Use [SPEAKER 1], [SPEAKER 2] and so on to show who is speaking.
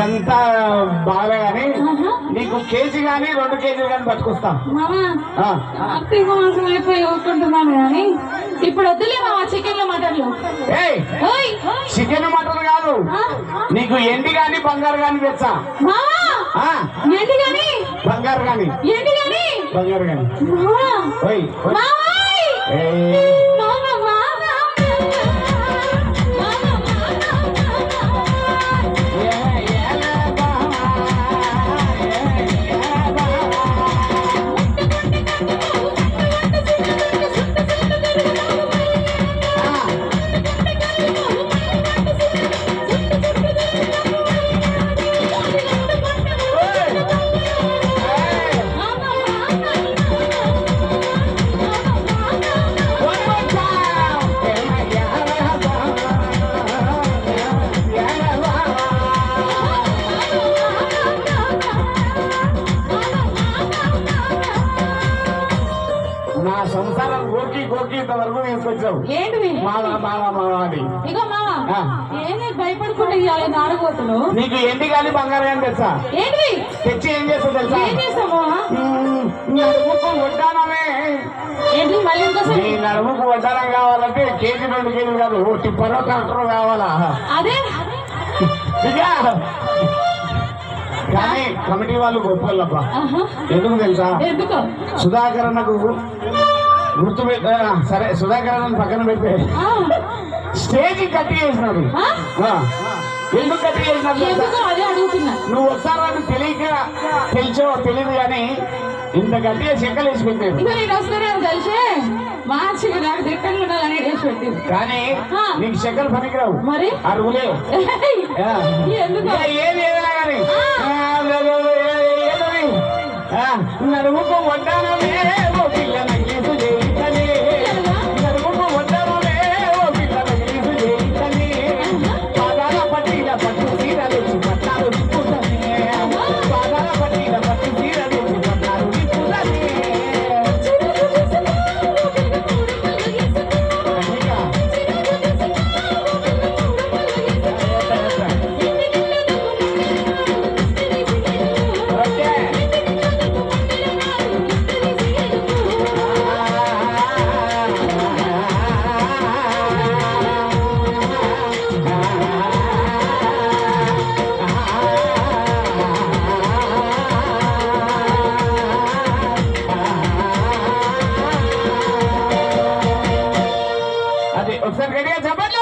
[SPEAKER 1] ఇదంతా బాగా గానీ నీకు కేజీ గానీ 2 కేజీలు గానీ పట్టుకొస్తాం.
[SPEAKER 2] ఆర్థిక మాసం అయిపోయి ఊరుకుంటున్నాను కానీ ఇప్పుడు వద్దులే మామ చికెన్ మటన్లు.
[SPEAKER 1] చికెన్ మటన్ కాదు, నీకు ఎండి గాని బంగారు గాని తెచ్చా.
[SPEAKER 2] ఏంటి గాని
[SPEAKER 1] బంగారు గాని
[SPEAKER 2] ఏంటి గాని
[SPEAKER 1] బంగారు గాని నా సంసారం గోకి గోకి ఇంతవరకు తీసుకొచ్చావు.
[SPEAKER 2] ఏంటివి ఇగో మావా ఏంటి భయపడుకుంటే ఇవ్వాలి నాడగోతులు.
[SPEAKER 1] నీకు ఎండి కానీ బంగారు కానీ తెలుసా?
[SPEAKER 2] ఏంటివి
[SPEAKER 1] తెచ్చి ఏం చేస్తావు తెలుసా?
[SPEAKER 2] ఏం చేస్తావు
[SPEAKER 1] నడుముకు వడ్డానమే.
[SPEAKER 2] ఏంటి మళ్ళీ ఇంకోసారి?
[SPEAKER 1] నీ నడుముకు వడ్డానం కావాలంటే కేజీ 2 కేజీలు కాదు, ఒకటి పరోటా కావాలా?
[SPEAKER 2] అదే
[SPEAKER 1] కానీ కమిటీ వాళ్ళు గొప్పలబ్బా. ఎందుకు తెలుసా? సుధాకర్ అన్నకు గుర్తు సరే, సుధాకర్ అన్న పక్కన పెడితే స్టేజ్ కట్టి చేసినాడు. ఎందుకు కట్టి చేసినాడు? నువ్వు ఒకసారి తెలియక తెలియదు కానీ ఇంత గట్టిగా చెక్కలు వేసి పెట్టాడు. కానీ నీకు చెక్కలు పనికిరావు మరి అరుగులే. ఏది ఏదైనా కానీ నడుముకు వడ్డానమే ఓ పిల్లల గీసు చేయించని, నడుముకు వడ్డానమే ఓ పిల్లల గీసు చేయించని, పాదాల పట్టీల పట్టు సీర తెచ్చి పట్టాలు విప్పుదని, పాదాల పట్టీల పట్టు సీర తెచ్చి పట్టాలు విప్పుదని. ఒకసారి గట్టిగా చెప్పండి.